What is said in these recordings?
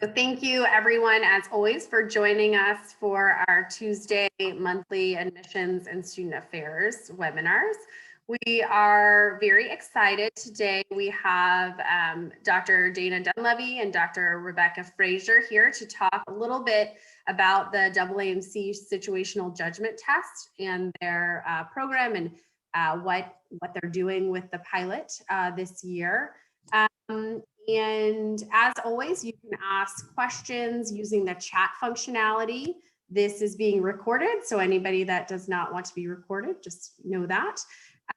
So thank you everyone, as always, for joining us for our Tuesday monthly admissions and student affairs webinars. We are very excited today. We have Dr. Dana Dunleavy and Dr. Rebecca Frazier here to talk a little bit about the AAMC Situational Judgement Test and their program and what they're doing with the pilot this year. And as always, you can ask questions using the chat functionality. This is being recorded, so anybody that does not want to be recorded, just know that.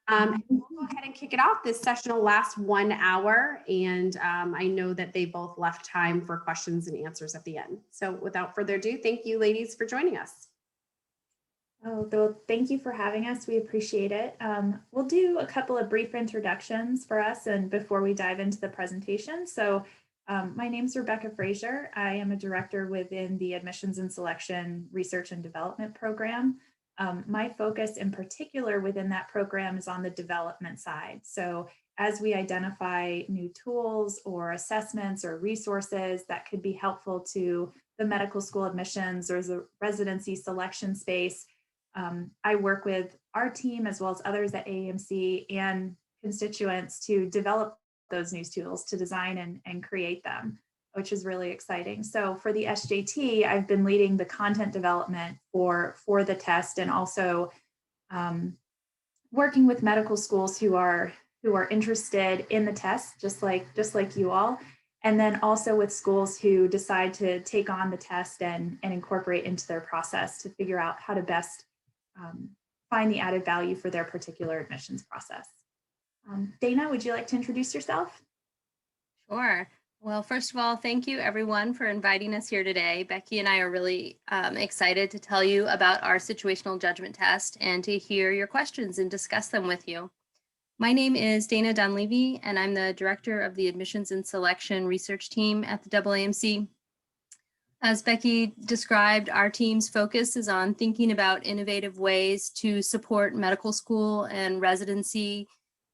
And we'll go ahead and kick it off. This session will last 1 hour, and I know that they both left time for questions and answers at the end. So without further ado, thank you, ladies, for joining us. Oh, well, thank you for having us. We appreciate it. We'll do a couple of brief introductions for us and before we dive into the presentation. So my name is Rebecca Frazier. I am a director within the Admissions and Selection Research and Development Program. My focus in particular within that program is on the development side. So as we identify new tools or assessments or resources that could be helpful to the medical school admissions or the residency selection space, I work with our team as well as others at AAMC and constituents to develop those new tools, to design and create them, which is really exciting. So for the SJT, I've been leading the content development for the test and also working with medical schools who are interested in the test, just like you all. And then also with schools who decide to take on the test and incorporate into their process to figure out how to best find the added value for their particular admissions process. Dana, would you like to introduce yourself? Sure. Well, first of all, thank you everyone for inviting us here today. Becky and I are really excited to tell you about our situational judgment test and to hear your questions and discuss them with you. My name is Dana Dunleavy, and I'm the director of the Admissions and Selection Research Team at the AAMC. As Becky described, our team's focus is on thinking about innovative ways to support medical school and residency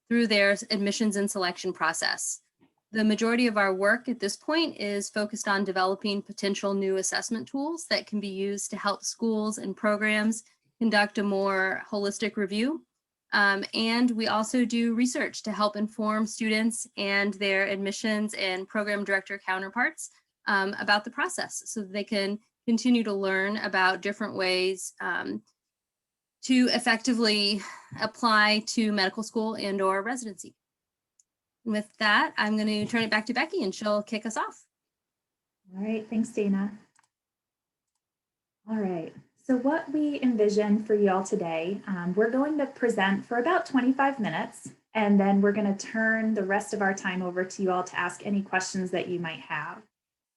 through their admissions and selection process. The majority of our work at this point is focused on developing potential new assessment tools that can be used to help schools and programs conduct a more holistic review. And we also do research to help inform students and their admissions and program director counterparts about the process so that they can continue to learn about different ways to effectively apply to medical school and or residency. With that, I'm going to turn it back to Becky and she'll kick us off. All right, thanks, Dana. All right, so what we envision for you all today, we're going to present for about 25 minutes, and then we're going to turn the rest of our time over to you all to ask any questions that you might have.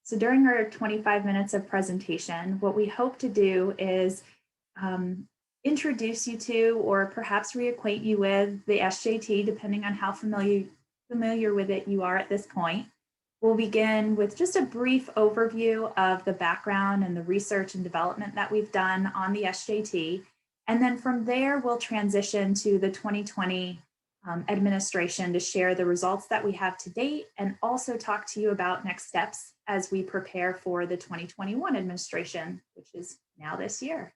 So during our 25 minutes of presentation, what we hope to do is introduce you to or perhaps reacquaint you with the SJT, depending on how familiar with it you are at this point. We'll begin with just a brief overview of the background and the research and development that we've done on the SJT. And then from there, we'll transition to the 2020 administration to share the results that we have to date and also talk to you about next steps as we prepare for the 2021 administration, which is now this year.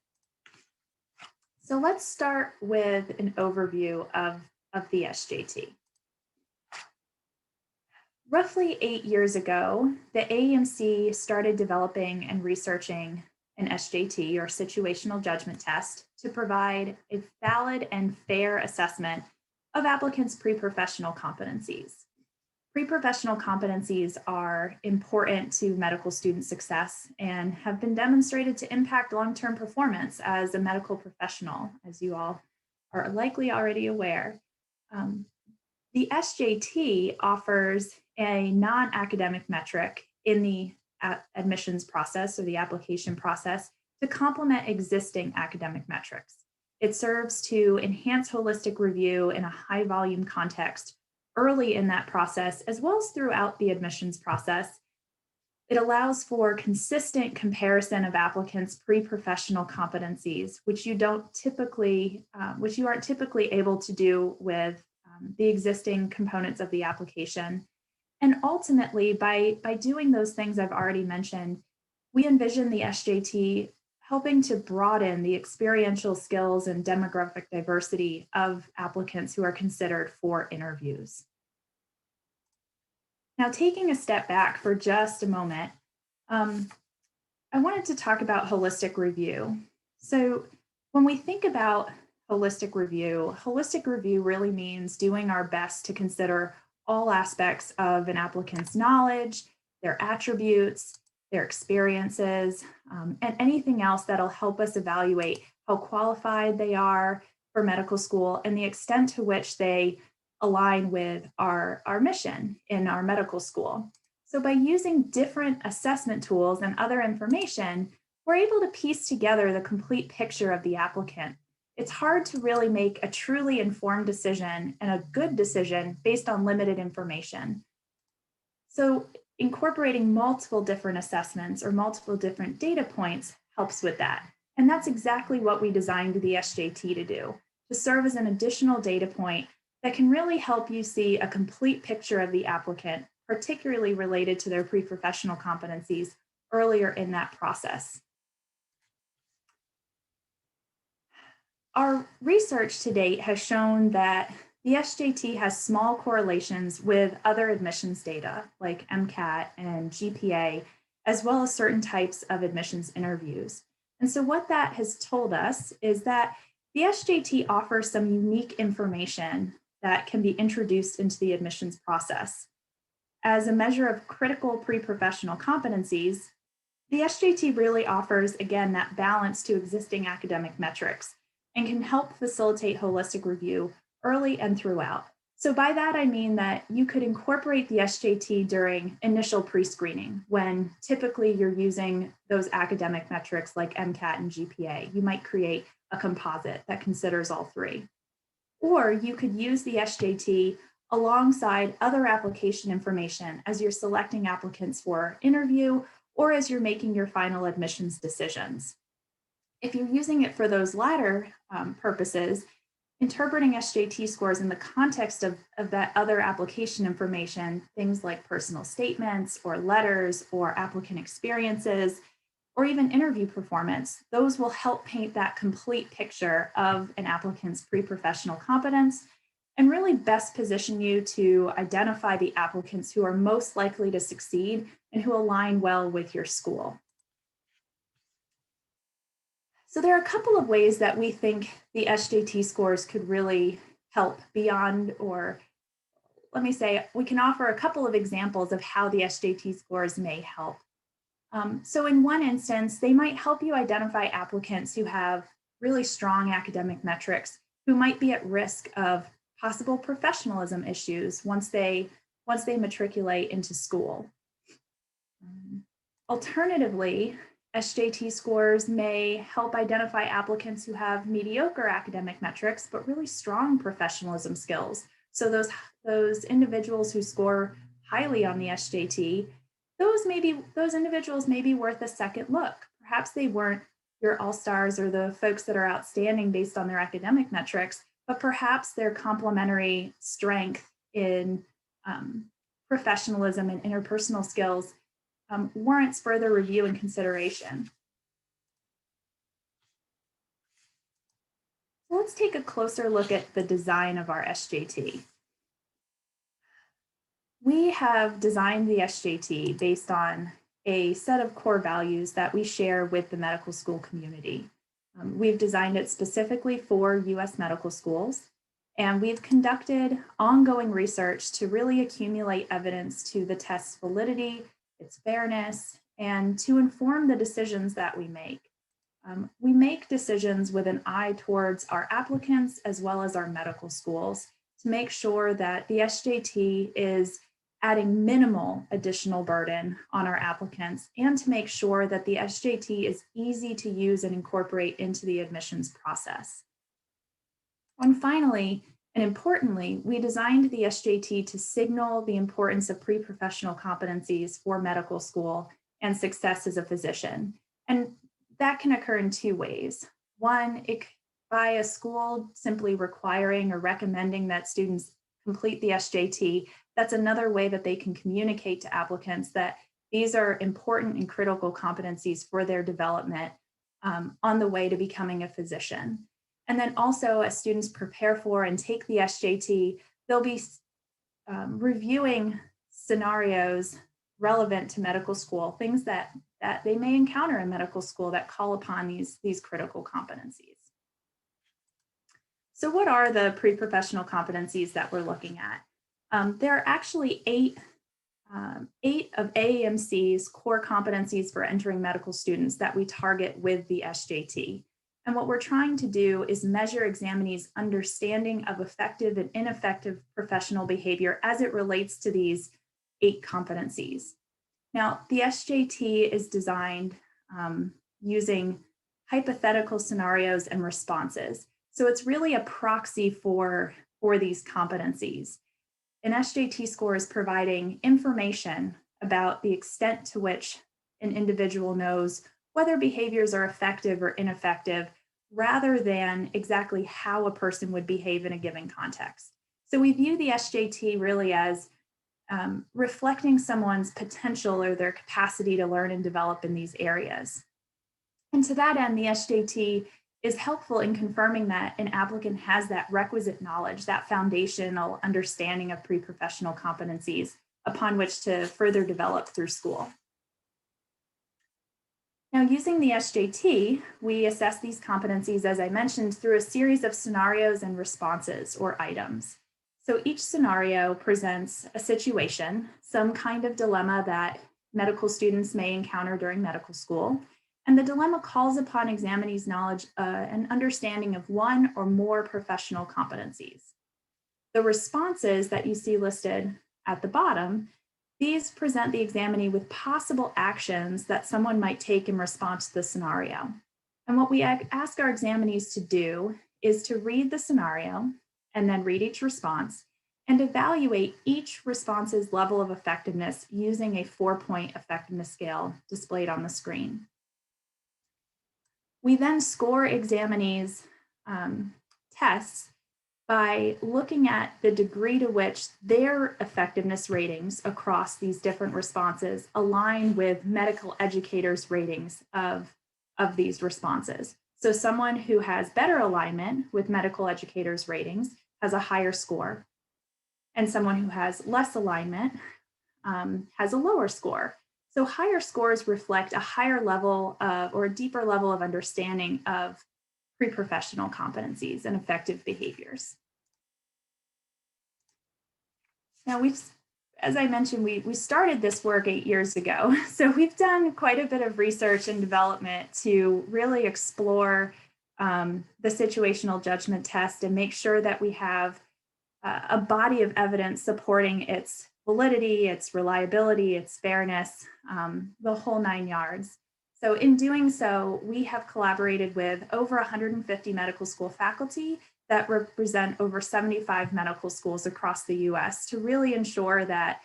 So let's start with an overview of the SJT. Roughly 8 years ago, the AAMC started developing and researching an SJT, or situational judgment test, to provide a valid and fair assessment of applicants' pre-professional competencies. Pre-professional competencies are important to medical student success and have been demonstrated to impact long-term performance as a medical professional, as you all are likely already aware. The SJT offers a non-academic metric in the admissions process or the application process to complement existing academic metrics. It serves to enhance holistic review in a high volume context early in that process, as well as throughout the admissions process. It allows for consistent comparison of applicants' pre-professional competencies, which you aren't typically able to do with the existing components of the application. And ultimately, by doing those things I've already mentioned, we envision the SJT helping to broaden the experiential skills and demographic diversity of applicants who are considered for interviews. Now, taking a step back for just a moment, I wanted to talk about holistic review. So when we think about holistic review really means doing our best to consider all aspects of an applicant's knowledge, their attributes, their experiences, and anything else that'll help us evaluate how qualified they are for medical school and the extent to which they align with our mission in our medical school. So by using different assessment tools and other information, we're able to piece together the complete picture of the applicant. It's hard to really make a truly informed decision and a good decision based on limited information. So incorporating multiple different assessments or multiple different data points helps with that. And that's exactly what we designed the SJT to do, to serve as an additional data point that can really help you see a complete picture of the applicant, particularly related to their pre-professional competencies earlier in that process. Our research to date has shown that the SJT has small correlations with other admissions data like MCAT and GPA, as well as certain types of admissions interviews. And so what that has told us is that the SJT offers some unique information that can be introduced into the admissions process. As a measure of critical pre-professional competencies, the SJT really offers, again, that balance to existing academic metrics and can help facilitate holistic review early and throughout. So by that, I mean that you could incorporate the SJT during initial pre-screening when typically you're using those academic metrics like MCAT and GPA. You might create a composite that considers all three. Or you could use the SJT alongside other application information as you're selecting applicants for interview or as you're making your final admissions decisions. If you're using it for those latter purposes, interpreting SJT scores in the context of that other application information, things like personal statements or letters or applicant experiences, or even interview performance, those will help paint that complete picture of an applicant's pre-professional competence and really best position you to identify the applicants who are most likely to succeed and who align well with your school. So there are a couple of ways that we think the SJT scores could really help beyond, or let me say, we can offer a couple of examples of how the SJT scores may help. So in one instance, they might help you identify applicants who have really strong academic metrics, who might be at risk of possible professionalism issues once they matriculate into school. Alternatively, SJT scores may help identify applicants who have mediocre academic metrics, but really strong professionalism skills. So those individuals who score highly on the SJT, those individuals may be worth a second look. Perhaps they weren't your all-stars or the folks that are outstanding based on their academic metrics, but perhaps their complementary strength in professionalism and interpersonal skills warrants further review and consideration. So let's take a closer look at the design of our SJT. We have designed the SJT based on a set of core values that we share with the medical school community. We've designed it specifically for U.S. medical schools, and we've conducted ongoing research to really accumulate evidence to the test's validity, its fairness, and to inform the decisions that we make. We make decisions with an eye towards our applicants as well as our medical schools to make sure that the SJT is adding minimal additional burden on our applicants and to make sure that the SJT is easy to use and incorporate into the admissions process. And finally, and importantly, we designed the SJT to signal the importance of pre-professional competencies for medical school and success as a physician. And that can occur in two ways. One, by a school simply requiring or recommending that students complete the SJT, that's another way that they can communicate to applicants that these are important and critical competencies for their development on the way to becoming a physician. And then also, as students prepare for and take the SJT, they'll be reviewing scenarios relevant to medical school, things that they may encounter in medical school that call upon these critical competencies. So what are the pre-professional competencies that we're looking at? There are actually eight of AAMC's core competencies for entering medical students that we target with the SJT. And what we're trying to do is measure examinees' understanding of effective and ineffective professional behavior as it relates to these 8 competencies. Now, the SJT is designed using hypothetical scenarios and responses. So it's really a proxy for these competencies. An SJT score is providing information about the extent to which an individual knows whether behaviors are effective or ineffective, rather than exactly how a person would behave in a given context. So we view the SJT really as reflecting someone's potential or their capacity to learn and develop in these areas. And to that end, the SJT is helpful in confirming that an applicant has that requisite knowledge, that foundational understanding of pre-professional competencies upon which to further develop through school. Now, using the SJT, we assess these competencies, as I mentioned, through a series of scenarios and responses or items. So each scenario presents a situation, some kind of dilemma that medical students may encounter during medical school. And the dilemma calls upon examinees' knowledge and understanding of one or more professional competencies. The responses that you see listed at the bottom, these present the examinee with possible actions that someone might take in response to the scenario. And what we ask our examinees to do is to read the scenario and then read each response and evaluate each response's level of effectiveness using a 4-point effectiveness scale displayed on the screen. We then score examinees' tests by looking at the degree to which their effectiveness ratings across these different responses align with medical educators' ratings of these responses. So someone who has better alignment with medical educators' ratings has a higher score, and someone who has less alignment has a lower score. So higher scores reflect a higher level of, or a deeper level of understanding of pre-professional competencies and effective behaviors. Now, as I mentioned, we started this work 8 years ago. So we've done quite a bit of research and development to really explore the situational judgment test and make sure that we have a body of evidence supporting its validity, its reliability, its fairness, the whole 9 yards. So in doing so, we have collaborated with over 150 medical school faculty that represent over 75 medical schools across the US to really ensure that,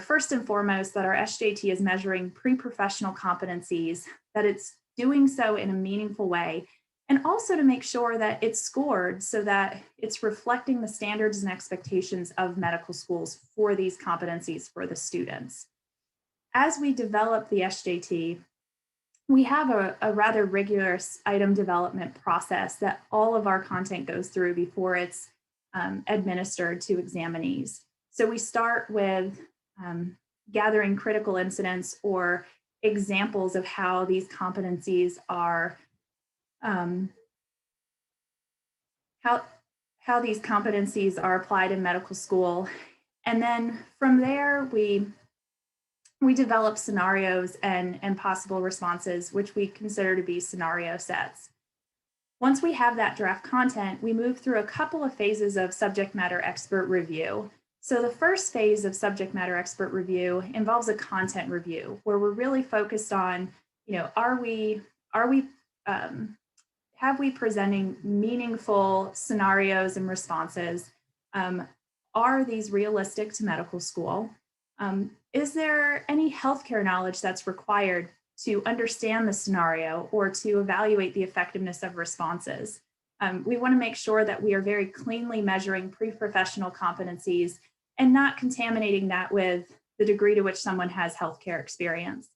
first and foremost, that our SJT is measuring pre-professional competencies, that it's doing so in a meaningful way, and also to make sure that it's scored so that it's reflecting the standards and expectations of medical schools for these competencies for the students. As we develop the SJT, we have a rather rigorous item development process that all of our content goes through before it's administered to examinees. So we start with gathering critical incidents or examples of how these competencies are how these competencies are applied in medical school. And then from there, we develop scenarios and possible responses, which we consider to be scenario sets. Once we have that draft content, we move through a couple of phases of subject matter expert review. So the first phase of subject matter expert review involves a content review, where we're really focused on, have we presenting meaningful scenarios and responses? Are these realistic to medical school? Is there any healthcare knowledge that's required to understand the scenario or to evaluate the effectiveness of responses? We want to make sure that we are very cleanly measuring pre-professional competencies and not contaminating that with the degree to which someone has healthcare experience.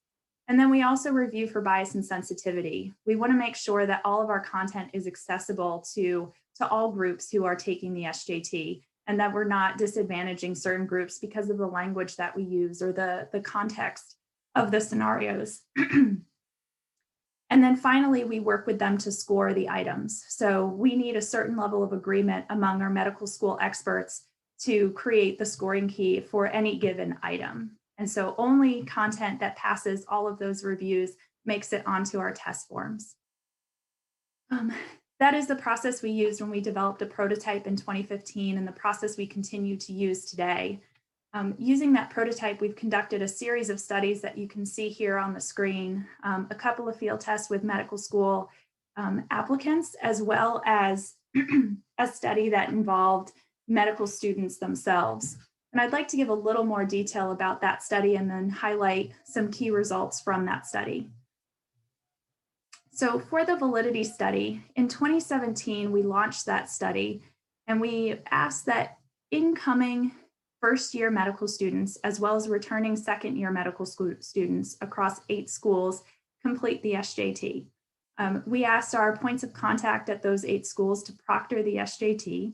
And then we also review for bias and sensitivity. We want to make sure that all of our content is accessible to all groups who are taking the SJT, and that we're not disadvantaging certain groups because of the language that we use or the context of the scenarios. And then finally, we work with them to score the items. So we need a certain level of agreement among our medical school experts to create the scoring key for any given item. And so only content that passes all of those reviews makes it onto our test forms. That is the process we used when we developed a prototype in 2015 and the process we continue to use today. Using that prototype, we've conducted a series of studies that you can see here on the screen, a couple of field tests with medical school applicants, as well as a study that involved medical students themselves. And I'd like to give a little more detail about that study and then highlight some key results from that study. So for the validity study, in 2017, we launched that study, and we asked that incoming first-year medical students, as well as returning second-year medical students across 8 schools, complete the SJT. We asked our points of contact at those 8 schools to proctor the SJT,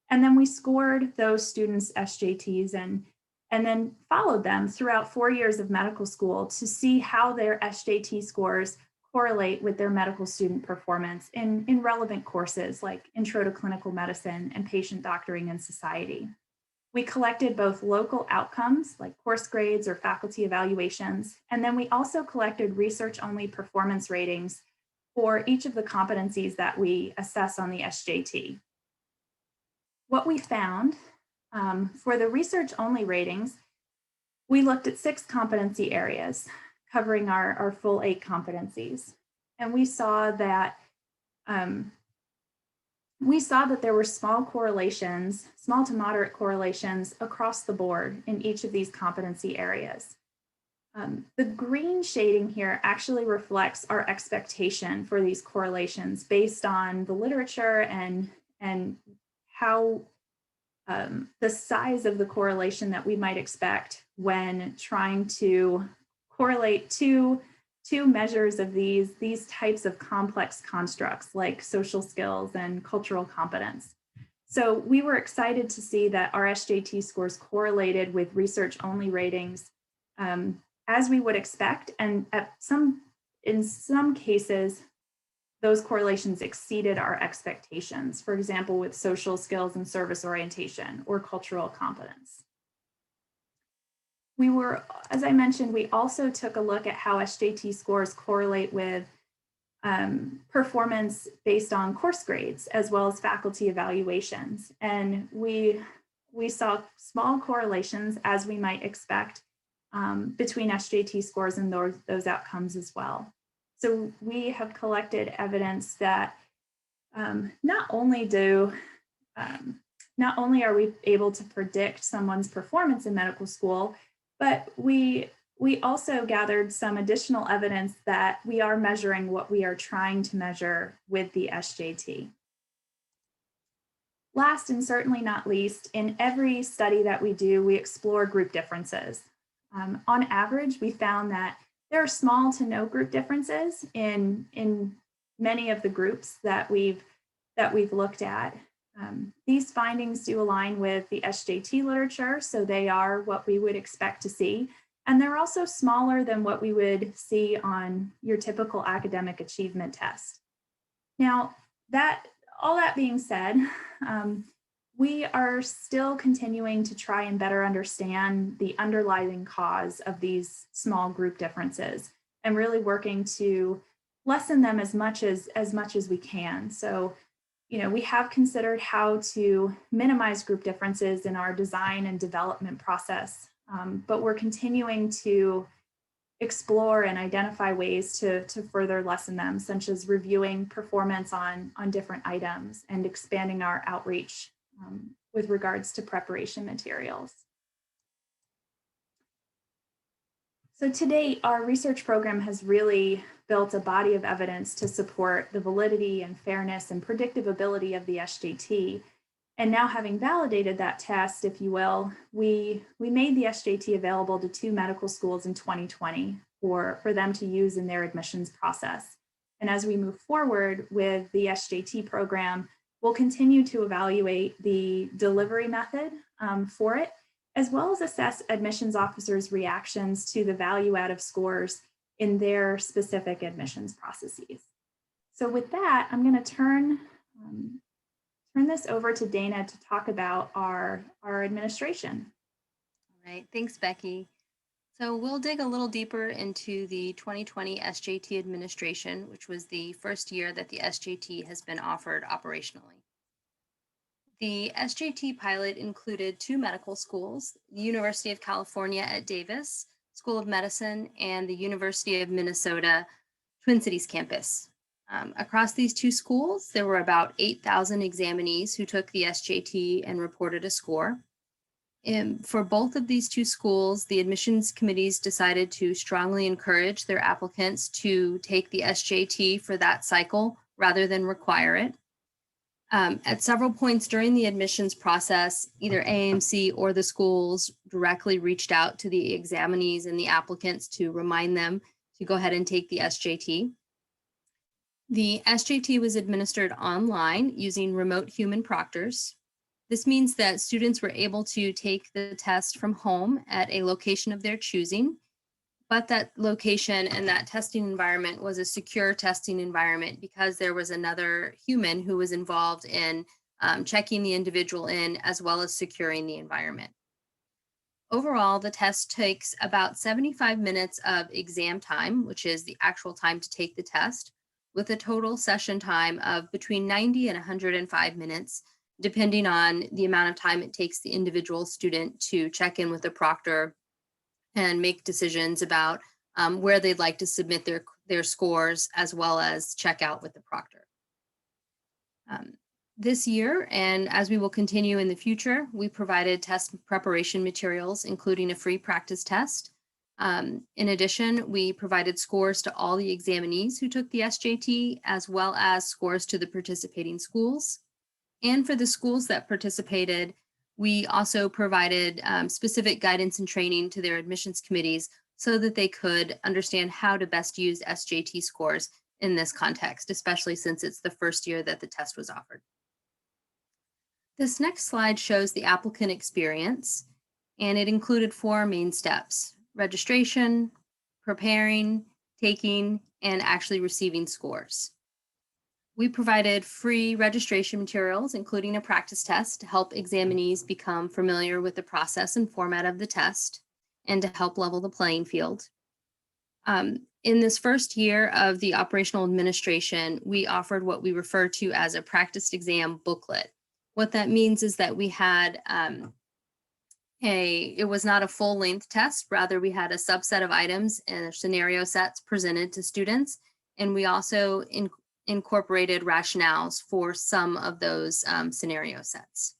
and then we scored those students' SJTs and then followed them throughout 4 years of medical school to see how their SJT scores correlate with their medical student performance in relevant courses like Intro to Clinical Medicine and Patient Doctoring and Society. We collected both local outcomes like course grades or faculty evaluations, and then we also collected research-only performance ratings for each of the competencies that we assess on the SJT. What we found for the research-only ratings, we looked at 6 competency areas covering our full 8 competencies, and we saw that there were small correlations, small to moderate correlations across the board in each of these competency areas. The green shading here actually reflects our expectation for these correlations based on the literature and how the size of the correlation that we might expect when trying to correlate two measures of these types of complex constructs like social skills and cultural competence. So we were excited to see that our SJT scores correlated with research-only ratings as we would expect, and in some cases, those correlations exceeded our expectations, for example, with social skills and service orientation or cultural competence. As I mentioned, we also took a look at how SJT scores correlate with performance based on course grades, as well as faculty evaluations. And we saw small correlations, as we might expect, between SJT scores and those outcomes as well. So we have collected evidence that not only are we able to predict someone's performance in medical school, but we also gathered some additional evidence that we are measuring what we are trying to measure with the SJT. Last and certainly not least, in every study that we do, we explore group differences. On average, we found that there are small to no group differences in many of the groups that we've looked at. These findings do align with the SJT literature, so they are what we would expect to see. And they're also smaller than what we would see on your typical academic achievement test. Now, all that being said, we are still continuing to try and better understand the underlying cause of these small group differences and really working to lessen them as much as we can. So, we have considered how to minimize group differences in our design and development process, but we're continuing to explore and identify ways to further lessen them, such as reviewing performance on different items and expanding our outreach with regards to preparation materials. So to date, our research program has really built a body of evidence to support the validity and fairness and predictability of the SJT. And now, having validated that test, if you will, we made the SJT available to 2 medical schools in 2020 for them to use in their admissions process. And as we move forward with the SJT program, we'll continue to evaluate the delivery method for it, as well as assess admissions officers' reactions to the value add of scores in their specific admissions processes. So with that, I'm going to turn this over to Dana to talk about our administration. All right, thanks, Becky. So we'll dig a little deeper into the 2020 SJT administration, which was the first year that the SJT has been offered operationally. The SJT pilot included 2 medical schools, the University of California at Davis School of Medicine and the University of Minnesota Twin Cities campus. Across these 2 schools, there were about 8,000 examinees who took the SJT and reported a score. For both of these 2 schools, the admissions committees decided to strongly encourage their applicants to take the SJT for that cycle rather than require it. At several points during the admissions process, either AAMC or the schools directly reached out to the examinees and the applicants to remind them to go ahead and take the SJT. The SJT was administered online using remote human proctors. This means that students were able to take the test from home at a location of their choosing, but that location and that testing environment was a secure testing environment because there was another human who was involved in checking the individual in as well as securing the environment. Overall, the test takes about 75 minutes of exam time, which is the actual time to take the test, with a total session time of between 90 and 105 minutes, depending on the amount of time it takes the individual student to check in with the proctor and make decisions about where they'd like to submit their scores, as well as check out with the proctor. This year, and as we will continue in the future, we provided test preparation materials, including a free practice test. In addition, we provided scores to all the examinees who took the SJT, as well as scores to the participating schools. And for the schools that participated, we also provided specific guidance and training to their admissions committees so that they could understand how to best use SJT scores in this context, especially since it's the first year that the test was offered. This next slide shows the applicant experience, and it included 4 main steps: registration, preparing, taking, and actually receiving scores. We provided free registration materials, including a practice test, to help examinees become familiar with the process and format of the test and to help level the playing field. In this first year of the operational administration, we offered what we refer to as a practice exam booklet. What that means is that we had it was not a full-length test, rather we had a subset of items and scenario sets presented to students, and we also incorporated rationales for some of those scenario sets.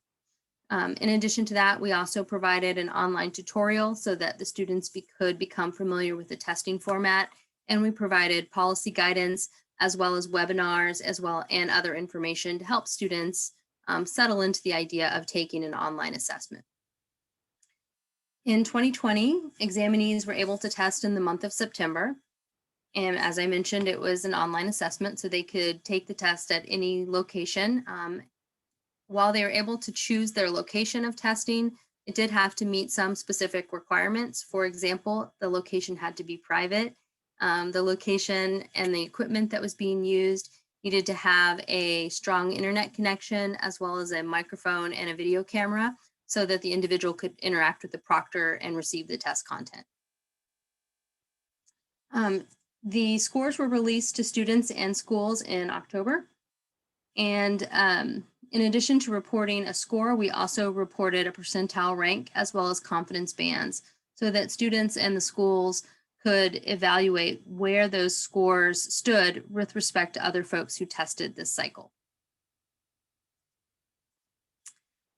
In addition to that, we also provided an online tutorial so that the students could become familiar with the testing format, and we provided policy guidance as well as webinars and other information to help students settle into the idea of taking an online assessment. In 2020, examinees were able to test in the month of September. And as I mentioned, it was an online assessment, so they could take the test at any location. While they were able to choose their location of testing, it did have to meet some specific requirements. For example, the location had to be private. The location and the equipment that was being used needed to have a strong internet connection, as well as a microphone and a video camera, so that the individual could interact with the proctor and receive the test content. The scores were released to students and schools in October. And in addition to reporting a score, we also reported a percentile rank as well as confidence bands so that students and the schools could evaluate where those scores stood with respect to other folks who tested this cycle.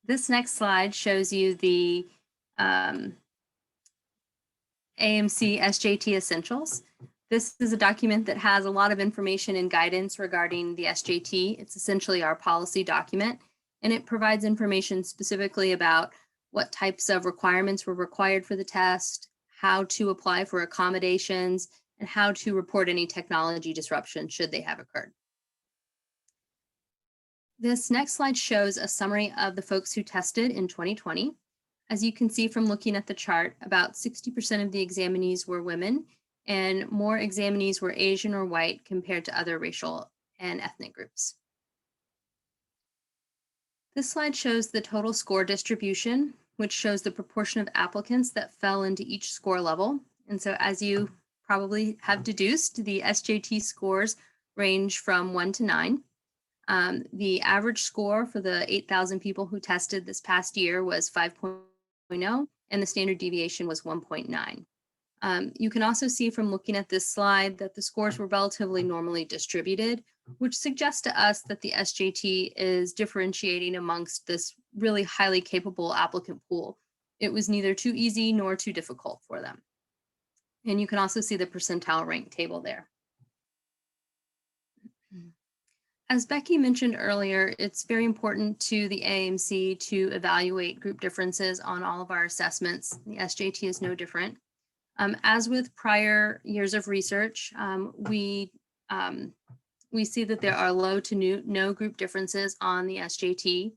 This next slide shows you the AAMC SJT Essentials. This is a document that has a lot of information and guidance regarding the SJT. It's essentially our policy document, and it provides information specifically about what types of requirements were required for the test, how to apply for accommodations, and how to report any technology disruption should they have occurred. This next slide shows a summary of the folks who tested in 2020. As you can see from looking at the chart, about 60% of the examinees were women, and more examinees were Asian or white compared to other racial and ethnic groups. This slide shows the total score distribution, which shows the proportion of applicants that fell into each score level. And so as you probably have deduced, the SJT scores range from 1 to 9. The average score for the 8,000 people who tested this past year was 5.0, and the standard deviation was 1.9. You can also see from looking at this slide that the scores were relatively normally distributed, which suggests to us that the SJT is differentiating amongst this really highly capable applicant pool. It was neither too easy nor too difficult for them. And you can also see the percentile rank table there. As Becky mentioned earlier, it's very important to the AAMC to evaluate group differences on all of our assessments. The SJT is no different. As with prior years of research, we see that there are low to no group differences on the SJT.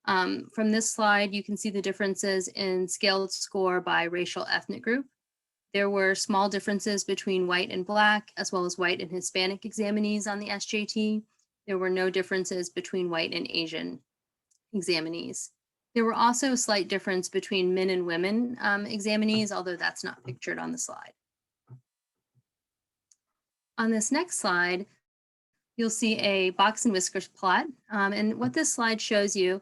From this slide, you can see the differences in scaled score by racial ethnic group. There were small differences between white and Black, as well as white and Hispanic examinees on the SJT. There were no differences between white and Asian examinees. There were also a slight difference between men and women examinees, although that's not pictured on the slide. On this next slide, you'll see a box and whiskers plot. And what this slide shows you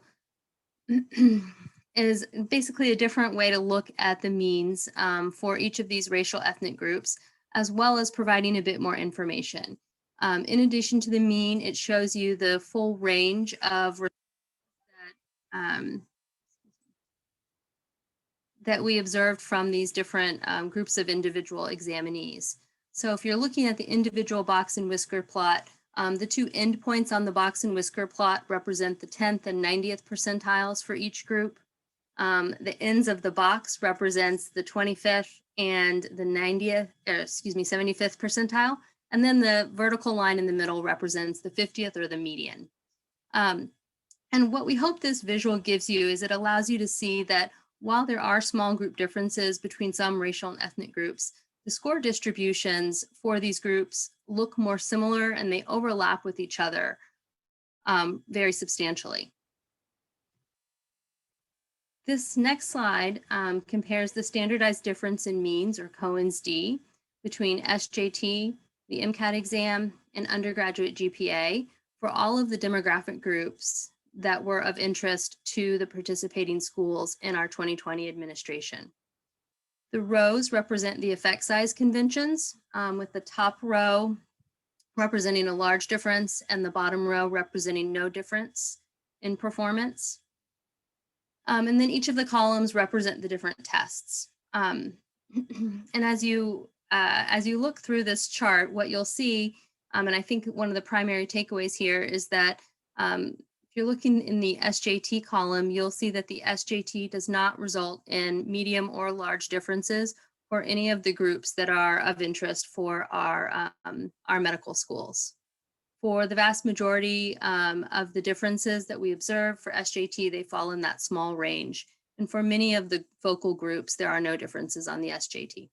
is basically a different way to look at the means for each of these racial ethnic groups, as well as providing a bit more information. In addition to the mean, it shows you the full range of that we observed from these different groups of individual examinees. So if you're looking at the individual box and whisker plot, the two endpoints on the box and whisker plot represent the 10th and 90th percentiles for each group. The ends of the box represents the 25th and the 75th percentile. And then the vertical line in the middle represents the 50th or the median. And what we hope this visual gives you is it allows you to see that while there are small group differences between some racial and ethnic groups, the score distributions for these groups look more similar and they overlap with each other very substantially. This next slide compares the standardized difference in means, or Cohen's d, between SJT, the MCAT exam, and undergraduate GPA for all of the demographic groups that were of interest to the participating schools in our 2020 administration. The rows represent the effect size conventions, with the top row representing a large difference and the bottom row representing no difference in performance. And then each of the columns represent the different tests. And as you look through this chart, what you'll see, and I think one of the primary takeaways here is that if you're looking in the SJT column, you'll see that the SJT does not result in medium or large differences for any of the groups that are of interest for our medical schools. For the vast majority of the differences that we observe for SJT, they fall in that small range. And for many of the focal groups, there are no differences on the SJT.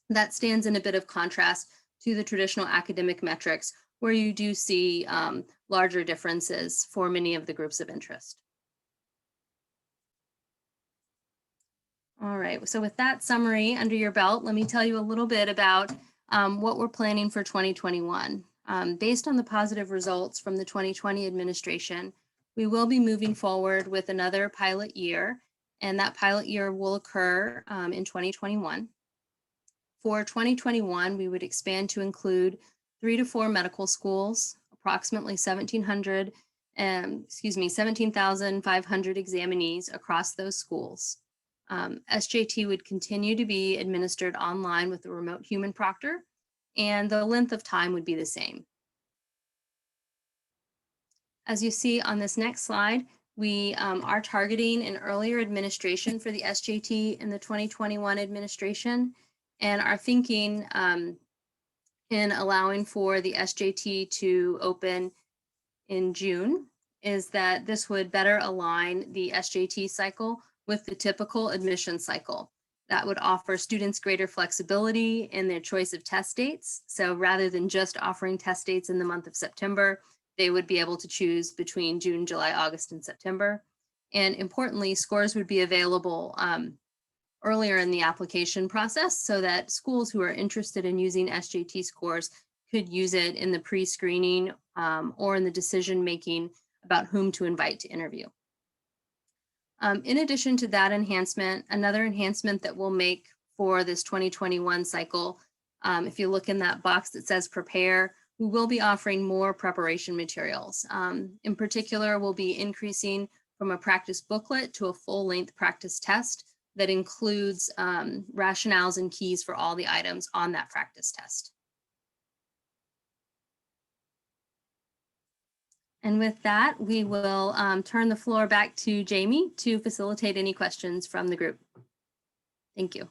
That stands in a bit of contrast to the traditional academic metrics, where you do see larger differences for many of the groups of interest. All right, so with that summary under your belt, let me tell you a little bit about what we're planning for 2021. Based on the positive results from the 2020 administration, we will be moving forward with another pilot year, and that pilot year will occur in 2021. For 2021, we would expand to include 3 to 4 medical schools, approximately 17,500 examinees across those schools. SJT would continue to be administered online with a remote human proctor, and the length of time would be the same. As you see on this next slide, we are targeting an earlier administration for the SJT in the 2021 administration, and are thinking in allowing for the SJT to open in June is that this would better align the SJT cycle with the typical admission cycle. That would offer students greater flexibility in their choice of test dates. So rather than just offering test dates in the month of September, they would be able to choose between June, July, August, and September. And importantly, scores would be available earlier in the application process so that schools who are interested in using SJT scores could use it in the pre-screening or in the decision-making about whom to invite to interview. In addition to that enhancement, another enhancement that we'll make for this 2021 cycle, if you look in that box that says prepare, we will be offering more preparation materials. In particular, we'll be increasing from a practice booklet to a full-length practice test that includes rationales and keys for all the items on that practice test. And with that, we will turn the floor back to Jamie to facilitate any questions from the group. Thank you.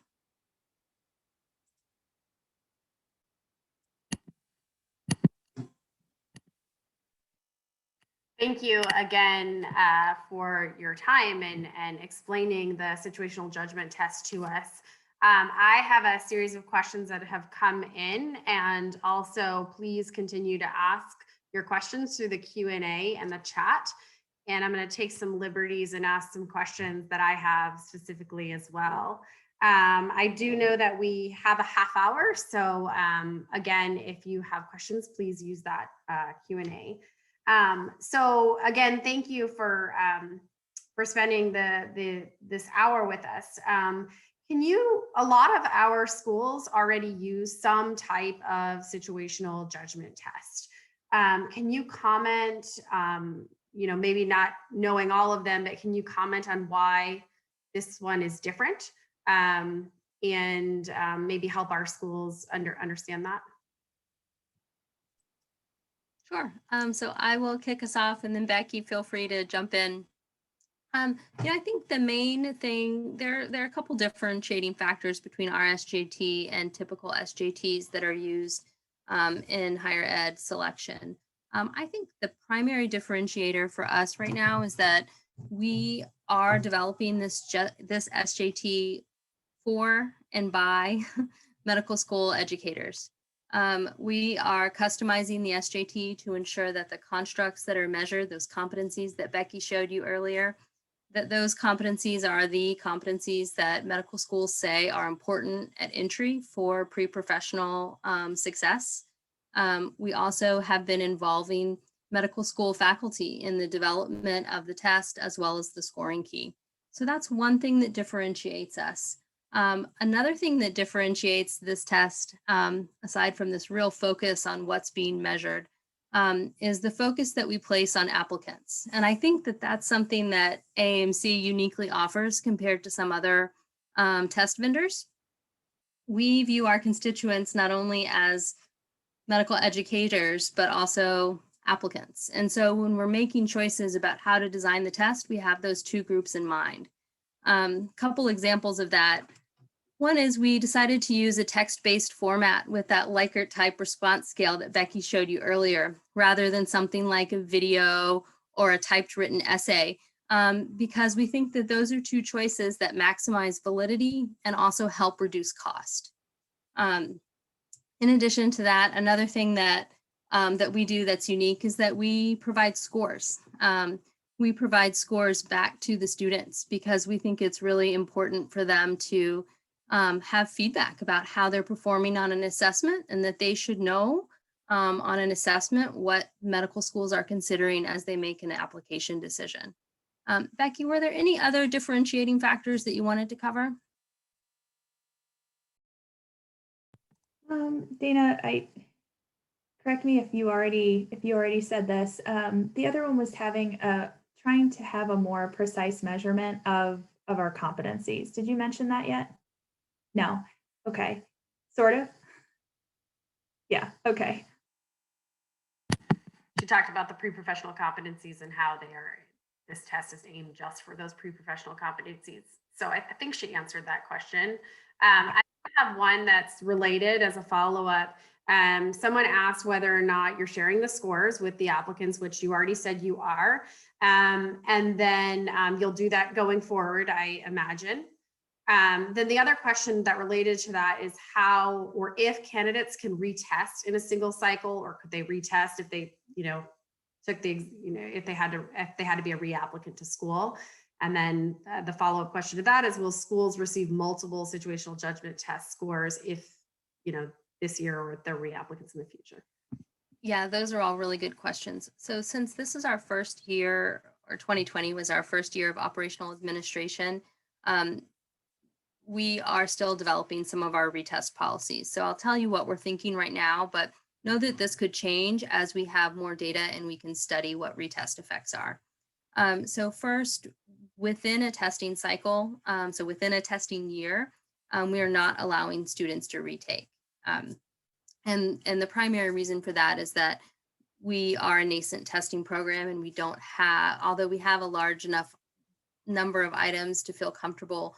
Thank you again for your time and explaining the situational judgment test to us. I have a series of questions that have come in, and also please continue to ask your questions through the Q&A and the chat. And I'm going to take some liberties and ask some questions that I have specifically as well. I do know that we have a half hour. So again, if you have questions, please use that Q&A. So again, thank you for spending this hour with us. A lot of our schools already use some type of situational judgment test. Can you comment, maybe not knowing all of them, but can you comment on why this one is different and maybe help our schools understand that? Sure. So I will kick us off, and then Becky, feel free to jump in. I think the main thing, there are a couple differentiating factors between our SJT and typical SJTs that are used in higher ed selection. I think the primary differentiator for us right now is that we are developing this SJT for and by medical school educators. We are customizing the SJT to ensure that the constructs that are measured, those competencies that Becky showed you earlier, that those competencies are the competencies that medical schools say are important at entry for pre-professional success. We also have been involving medical school faculty in the development of the test as well as the scoring key. So that's one thing that differentiates us. Another thing that differentiates this test, aside from this real focus on what's being measured, is the focus that we place on applicants. And I think that that's something that AAMC uniquely offers compared to some other test vendors. We view our constituents not only as medical educators, but also applicants. And so when we're making choices about how to design the test, we have those two groups in mind. Couple examples of that. One is we decided to use a text-based format with that Likert type response scale that Becky showed you earlier, rather than something like a video or a typed written essay, because we think that those are two choices that maximize validity and also help reduce cost. In addition to that, another thing that we do that's unique is that we provide scores. We provide scores back to the students because we think it's really important for them to have feedback about how they're performing on an assessment, and that they should know on an assessment what medical schools are considering as they make an application decision. Becky, were there any other differentiating factors that you wanted to cover? Dana, correct me if you already said this. The other one was trying to have a more precise measurement of of our competencies. Did you mention that yet? No. Okay. Sort of. Yeah. Okay. She talked about the pre-professional competencies and how this test is aimed just for those pre-professional competencies. So I think she answered that question. I have one that's related as a follow-up. Someone asked whether or not you're sharing the scores with the applicants, which you already said you are. And then you'll do that going forward, I imagine. Then the other question that related to that is how or if candidates can retest in a single cycle, or could they retest if they, took the, if they had to be a reapplicant to school. And then the follow-up question to that is, will schools receive multiple situational judgment test scores if, this year, or if they're reapplicants in the future? Yeah, those are all really good questions. So since this is our first year, or 2020 was our first year of operational administration, we are still developing some of our retest policies. So I'll tell you what we're thinking right now, but know that this could change as we have more data and we can study what retest effects are. So first, within a testing cycle, so within a testing year, we are not allowing students to retake. And the primary reason for that is that we are a nascent testing program, and we don't have, although we have a large enough number of items to feel comfortable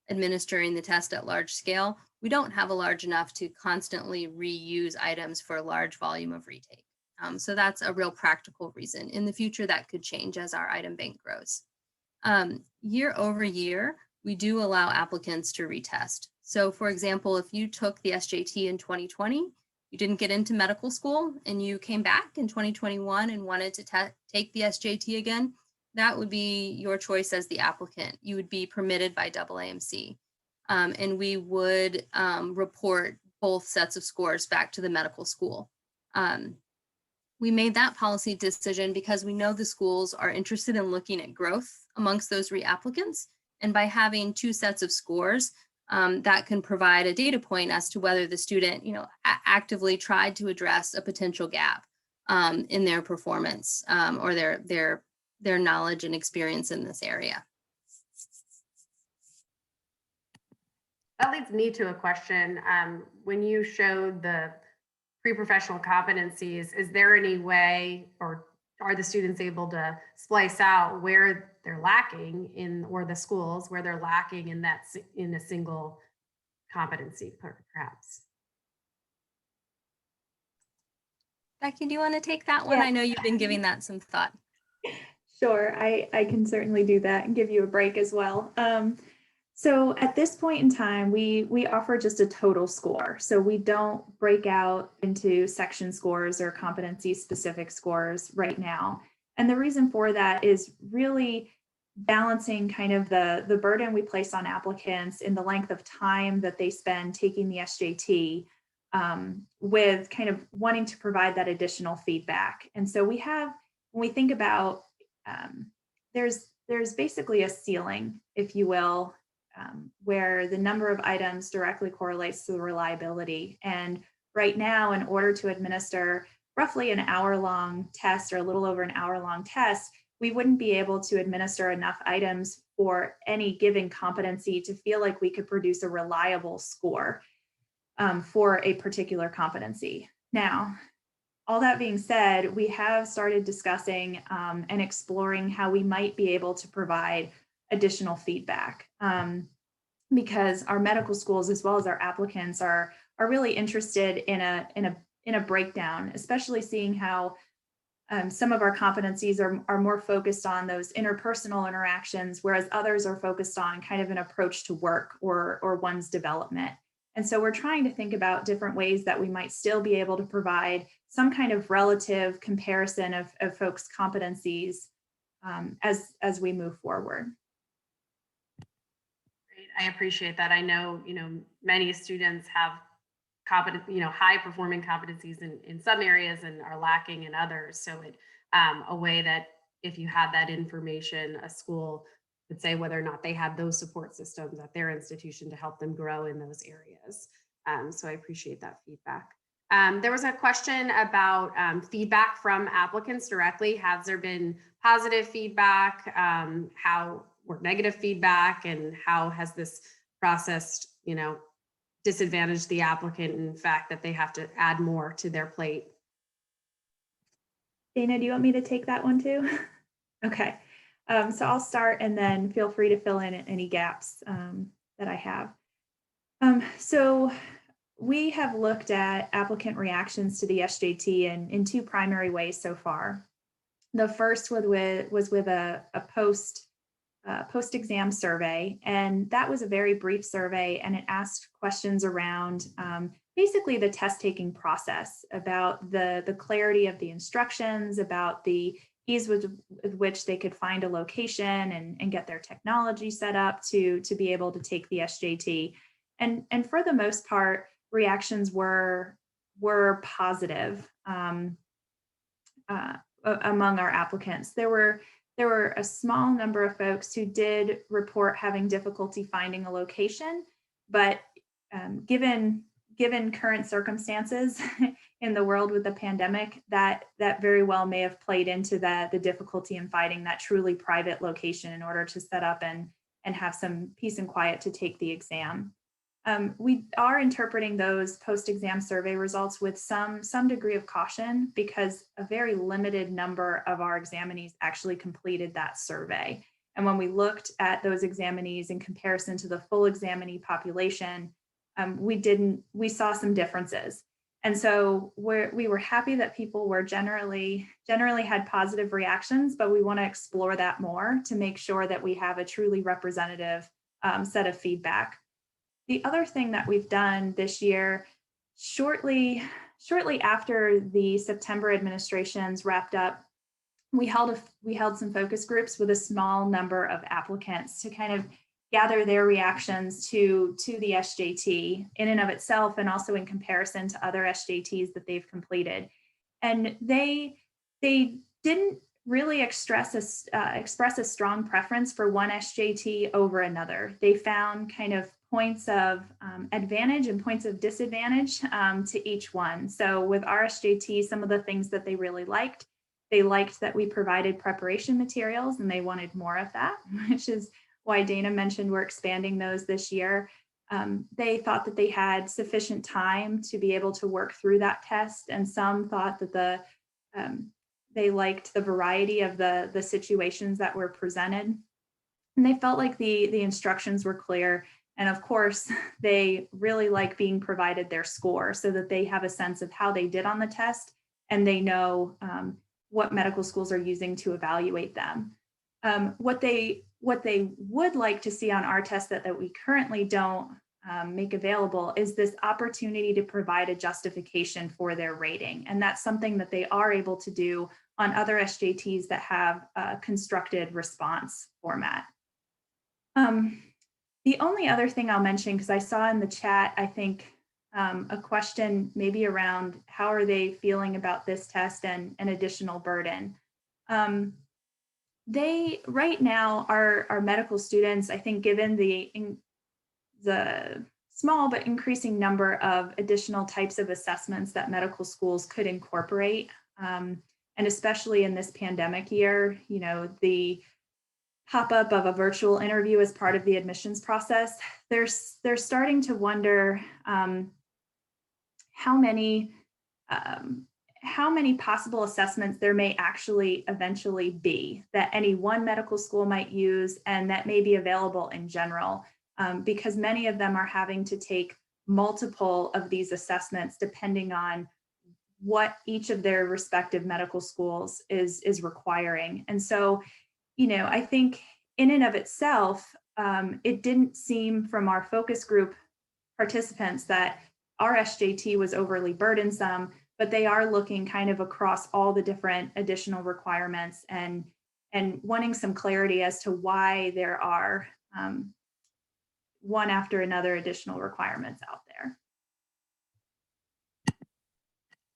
administering the test at large scale, we don't have a large enough to constantly reuse items for a large volume of retake. So that's a real practical reason. In the future, that could change as our item bank grows. Year over year, we do allow applicants to retest. So for example, if you took the SJT in 2020, you didn't get into medical school, and you came back in 2021 and wanted to take the SJT again, that would be your choice as the applicant. You would be permitted by AAMC. And we would report both sets of scores back to the medical school. We made that policy decision because we know the schools are interested in looking at growth amongst those reapplicants. And by having two sets of scores, that can provide a data point as to whether the student, actively tried to address a potential gap in their performance or their knowledge and experience in this area. That leads me to a question. When you showed the pre-professional competencies, is there any way, or are the students able to splice out where they're lacking in, or the schools where they're lacking in that, in a single competency, perhaps? Becky, do you want to take that one? Yeah. I know you've been giving that some thought. Sure, I can certainly do that and give you a break as well. So at this point in time, we offer just a total score. So we don't break out into section scores or competency specific scores right now. And the reason for that is really balancing kind of the burden we place on applicants in the length of time that they spend taking the SJT with kind of wanting to provide that additional feedback. And so we have, when we think about, there's basically a ceiling, if you will, where the number of items directly correlates to the reliability. And right now, in order to administer roughly an hour-long test, or a little over an hour-long test, we wouldn't be able to administer enough items for any given competency to feel like we could produce a reliable score for a particular competency. Now, all that being said, we have started discussing and exploring how we might be able to provide additional feedback because our medical schools, as well as our applicants, are really interested in a breakdown, especially seeing how some of our competencies are more focused on those interpersonal interactions, whereas others are focused on kind of an approach to work or one's development. And so we're trying to think about different ways that we might still be able to provide some kind of relative comparison of folks' competencies as we move forward. Great. I appreciate that. I know, many students have competent, high performing competencies in some areas and are lacking in others. So a way that if you had that information, a school could say whether or not they had those support systems at their institution to help them grow in those areas. So I appreciate that feedback. There was a question about feedback from applicants directly. Has there been positive feedback? How report negative feedback, and how has this process, disadvantaged the applicant in fact that they have to add more to their plate? Dana, do you want me to take that one too? Okay, so I'll start and then feel free to fill in any gaps that I have. So we have looked at applicant reactions to the SJT in two primary ways so far. The first was with a post-exam survey, and that was a very brief survey, and it asked questions around basically the test-taking process, about the clarity of the instructions, about the ease with which they could find a location and get their technology set up to be able to take the SJT. And for the most part, reactions were positive among our applicants. There were a small number of folks who did report having difficulty finding a location, but given current circumstances in the world with the pandemic, that very well may have played into the difficulty in finding that truly private location in order to set up and have some peace and quiet to take the exam. We are interpreting those post-exam survey results with some degree of caution, because a very limited number of our examinees actually completed that survey. And when we looked at those examinees in comparison to the full examinee population, we saw some differences. And so we were happy that people were generally had positive reactions, but we want to explore that more to make sure that we have a truly representative set of feedback. The other thing that we've done this year, shortly after the September administrations wrapped up, we held some focus groups with a small number of applicants to kind of gather their reactions to the SJT in and of itself, and also in comparison to other SJTs that they've completed. And they didn't really express a strong preference for one SJT over another. They found kind of points of advantage and points of disadvantage to each one. So with our SJT, some of the things that they really liked, they liked that we provided preparation materials, and they wanted more of that, which is why Dana mentioned we're expanding those this year. They thought that they had sufficient time to be able to work through that test, and some thought that they liked the variety of the situations that were presented, and they felt like the instructions were clear. And of course, they really like being provided their score so that they have a sense of how they did on the test, and they know what medical schools are using to evaluate them. What they would like to see on our test that we currently don't make available is this opportunity to provide a justification for their rating. And that's something that they are able to do on other SJTs that have a constructed response format. The only other thing I'll mention, because I saw in the chat, I think a question maybe around how are they feeling about this test and an additional burden. They right now our medical students, I think, given the small but increasing number of additional types of assessments that medical schools could incorporate, and especially in this pandemic year, the pop-up of a virtual interview as part of the admissions process, they're starting to wonder how many possible assessments there may actually eventually be that any one medical school might use, and that may be available in general, because many of them are having to take multiple of these assessments depending on what each of their respective medical schools is requiring. And so, I think in and of itself, it didn't seem from our focus group participants that our SJT was overly burdensome, but they are looking kind of across all the different additional requirements and wanting some clarity as to why there are one after another additional requirements out there.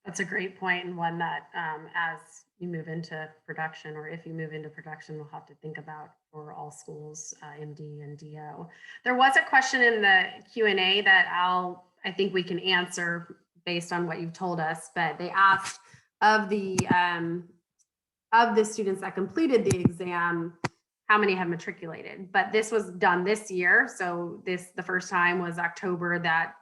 That's a great point, and one that as you move into production, or if you move into production, we'll have to think about for all schools, MD and DO. There was a question in the Q&A that I think we can answer based on what you've told us, but they asked of the students that completed the exam, how many have matriculated. But this was done this year. So the first time was October that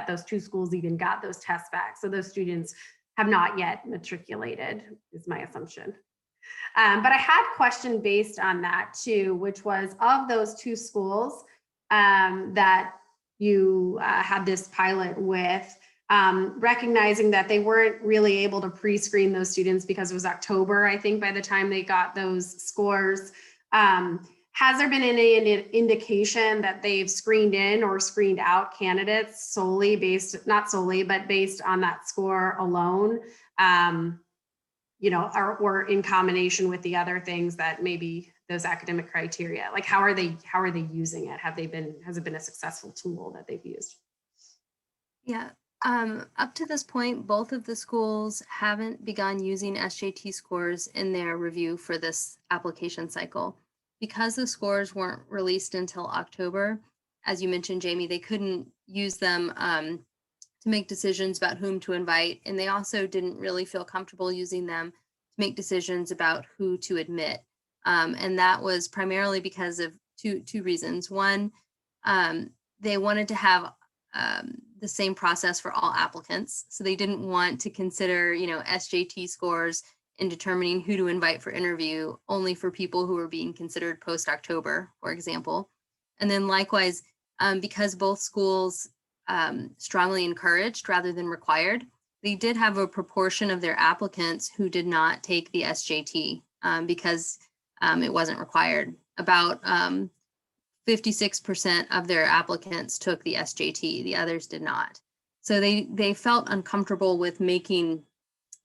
those two schools even got those tests back. So those students have not yet matriculated, is my assumption. But I had a question based on that too, which was of those two schools that you had this pilot with, recognizing that they weren't really able to pre-screen those students because it was October, I think, by the time they got those scores. Has there been any indication that they've screened in or screened out candidates solely based, not solely, but based on that score alone? You know, or in combination with the other things that maybe those academic criteria, like how are they using it? Has it been a successful tool that they've used? Yeah, up to this point, both of the schools haven't begun using SJT scores in their review for this application cycle. Because the scores weren't released until October, as you mentioned, Jamie, they couldn't use them to make decisions about whom to invite. And they also didn't really feel comfortable using them to make decisions about who to admit. And that was primarily because of two reasons. One, they wanted to have the same process for all applicants. So they didn't want to consider, SJT scores in determining who to invite for interview only for people who were being considered post-October, for example. And then likewise, because both schools strongly encouraged rather than required, they did have a proportion of their applicants who did not take the SJT because it wasn't required. About 56% of their applicants took the SJT, the others did not. So they felt uncomfortable with making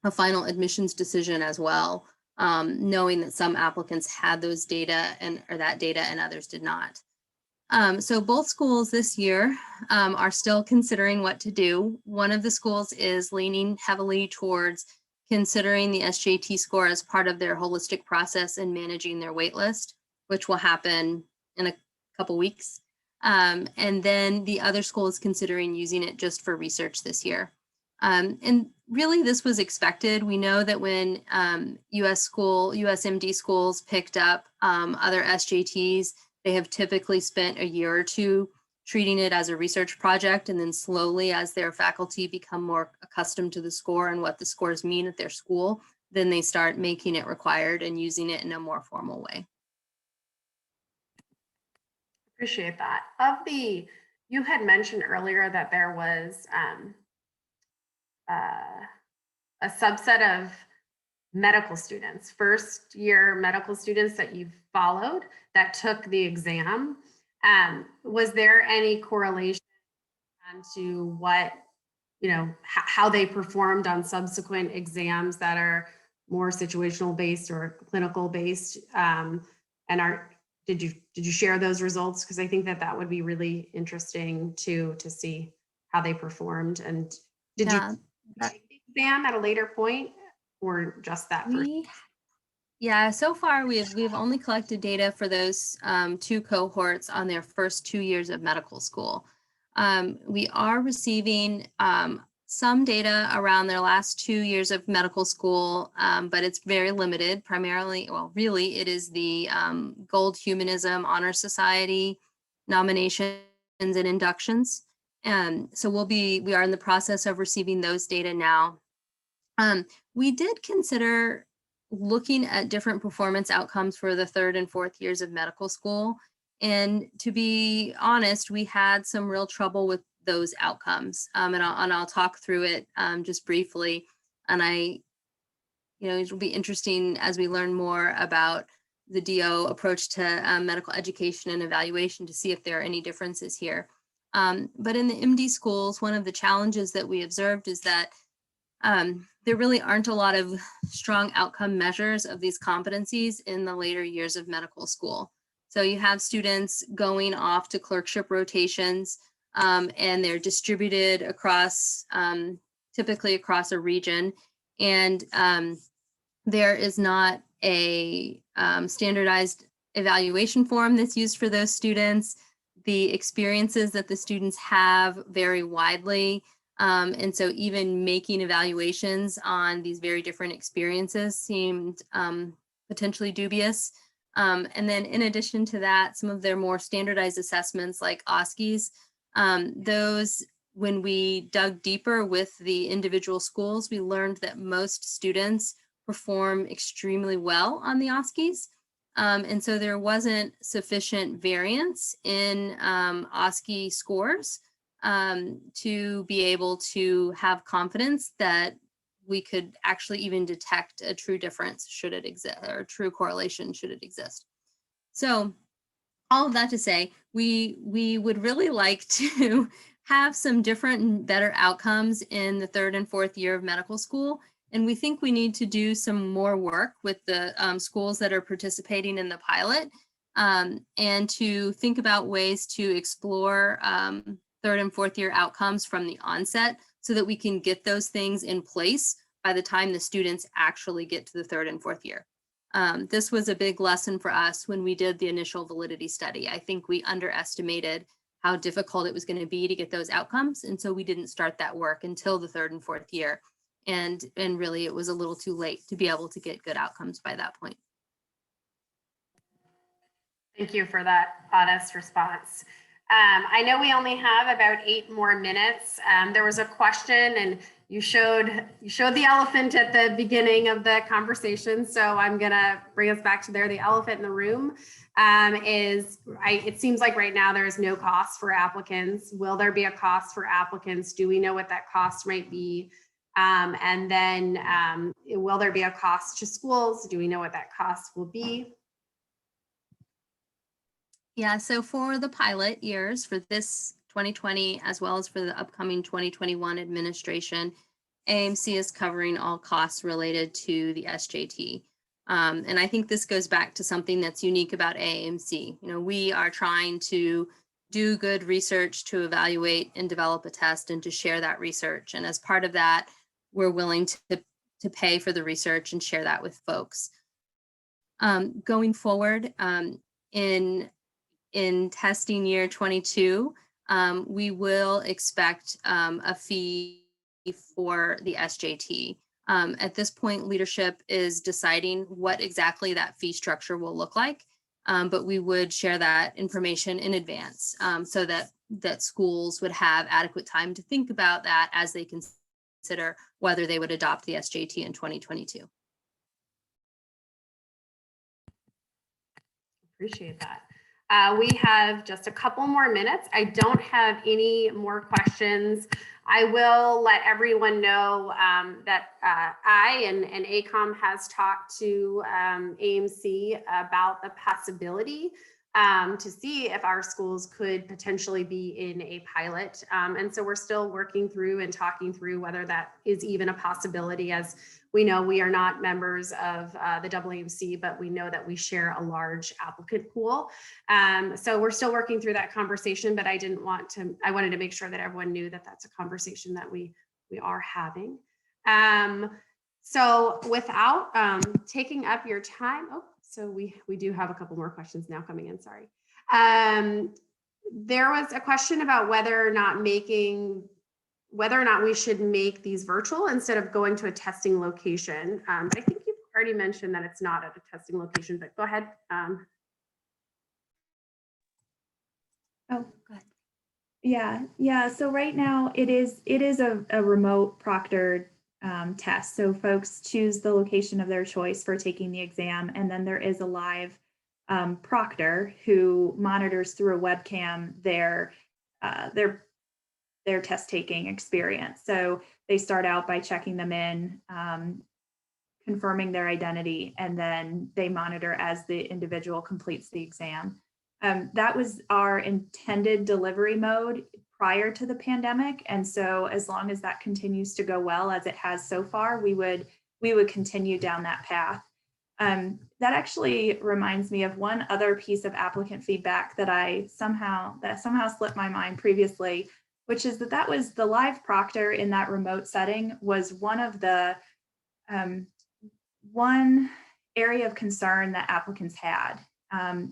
a final admissions decision as well, knowing that some applicants had those data or that data and others did not. So both schools this year are still considering what to do. One of the schools is leaning heavily towards considering the SJT score as part of their holistic process in managing their wait list, which will happen in a couple weeks. And then the other school is considering using it just for research this year. And really this was expected. We know that when USMD schools picked up other SJTs, they have typically spent a year or two treating it as a research project, and then slowly as their faculty become more accustomed to the score and what the scores mean at their school, then they start making it required and using it in a more formal way. Appreciate that. You had mentioned earlier that there was a subset of medical students, first year medical students that you've followed that took the exam. Was there any correlation to what, how they performed on subsequent exams that are more situational based or clinical based? Did you share those results? Because I think that would be really interesting to see how they performed. And did you take the exam at a later point, or just that first? Yeah, so far we've only collected data for those two cohorts on their first 2 years of medical school. We are receiving some data around their last 2 years of medical school, but it's very limited. Primarily, well, really, it is the Gold Humanism Honor Society nominations and inductions. So we are in the process of receiving those data now. We did consider looking at different performance outcomes for the 3rd and 4th years of medical school. And to be honest, we had some real trouble with those outcomes. And I'll talk through it just briefly. And it will be interesting as we learn more about the DO approach to medical education and evaluation to see if there are any differences here. But in the MD schools, one of the challenges that we observed is that there really aren't a lot of strong outcome measures of these competencies in the later years of medical school. So you have students going off to clerkship rotations, and they're distributed across, typically across a region. And there is not a standardized evaluation form that's used for those students. The experiences that the students have vary widely. And so even making evaluations on these very different experiences seemed potentially dubious. And then in addition to that, some of their more standardized assessments like OSCEs, those, when we dug deeper with the individual schools, we learned that most students perform extremely well on the OSCEs. And so there wasn't sufficient variance in OSCE scores to be able to have confidence that we could actually even detect a true difference should it exist, or a true correlation should it exist. So all of that to say, we would really like to have some different and better outcomes in the 3rd and 4th year of medical school. And we think we need to do some more work with the schools that are participating in the pilot, and to think about ways to explore 3rd and 4th year outcomes from the onset, so that we can get those things in place by the time the students actually get to the 3rd and 4th year. This was a big lesson for us when we did the initial validity study. I think we underestimated how difficult it was going to be to get those outcomes. And so we didn't start that work until the 3rd and 4th year. And really it was a little too late to be able to get good outcomes by that point. Thank you for that honest response. I know we only have about 8 more minutes. There was a question, and you showed the elephant at the beginning of the conversation. So I'm gonna bring us back to there. The elephant in the room it seems like right now there is no cost for applicants. Will there be a cost for applicants? Do we know what that cost might be? And then will there be a cost to schools? Do we know what that cost will be? Yeah, so for the pilot years, for this 2020, as well as for the upcoming 2021 administration, AAMC is covering all costs related to the SJT. And I think this goes back to something that's unique about AAMC. You know, we are trying to do good research to evaluate and develop a test and to share that research. And as part of that, we're willing to pay for the research and share that with folks. Going forward, in testing year 22, we will expect a fee for the SJT. At this point, leadership is deciding what exactly that fee structure will look like, but we would share that information in advance, so that schools would have adequate time to think about that as they consider whether they would adopt the SJT in 2022. Appreciate that. We have just a couple more minutes. I don't have any more questions. I will let everyone know that I and ACOM has talked to AAMC about the possibility to see if our schools could potentially be in a pilot. And so we're still working through and talking through whether that is even a possibility. As we know, we are not members of the AAMC, but we know that we share a large applicant pool. So we're still working through that conversation, but I wanted to make sure that everyone knew that that's a conversation that we are having. So without taking up your time, so we do have a couple more questions now coming in, sorry. There was a question about whether or not we should make these virtual instead of going to a testing location. But I think you've already mentioned that it's not at a testing location, but go ahead. Oh, go ahead. Yeah. So right now it is a remote proctored test. So folks choose the location of their choice for taking the exam, and then there is a live proctor who monitors through a webcam their test taking experience. So they start out by checking them in, confirming their identity, and then they monitor as the individual completes the exam. That was our intended delivery mode prior to the pandemic. And so as long as that continues to go well, as it has so far, we would continue down that path. That actually reminds me of one other piece of applicant feedback that somehow slipped my mind previously, which is that was the live proctor in that remote setting was one of the one area of concern that applicants had.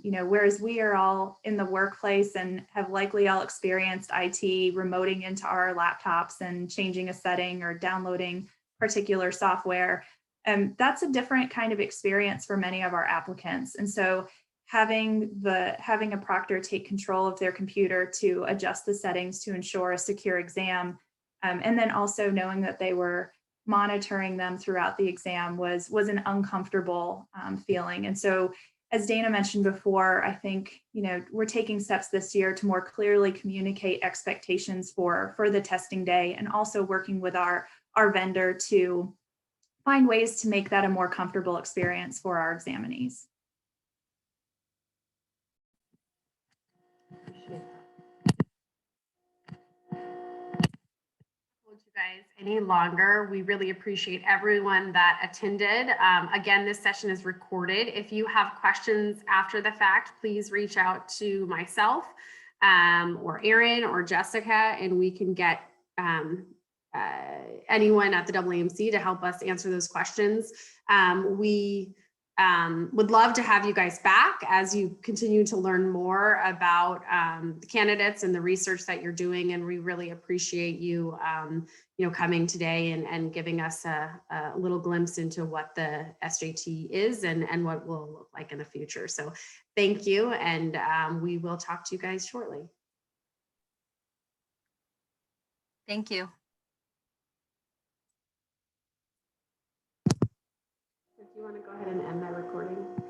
Whereas we are all in the workplace and have likely all experienced IT remoting into our laptops and changing a setting or downloading particular software. That's a different kind of experience for many of our applicants. And so having a proctor take control of their computer to adjust the settings to ensure a secure exam, and then also knowing that they were monitoring them throughout the exam was an uncomfortable feeling. And so, as Dana mentioned before, I think we're taking steps this year to more clearly communicate expectations for the testing day, and also working with our vendor to find ways to make that a more comfortable experience for our examinees. Hold you guys any longer. We really appreciate everyone that attended. Again, this session is recorded. If you have questions after the fact, please reach out to myself or Erin or Jessica, and we can get anyone at the AAMC to help us answer those questions. We would love to have you guys back as you continue to learn more about the candidates and the research that you're doing. And we really appreciate you, coming today and giving us a little glimpse into what the SJT is and what will look like in the future. So thank you. And we will talk to you guys shortly. Thank you. If you want to go ahead and end that recording.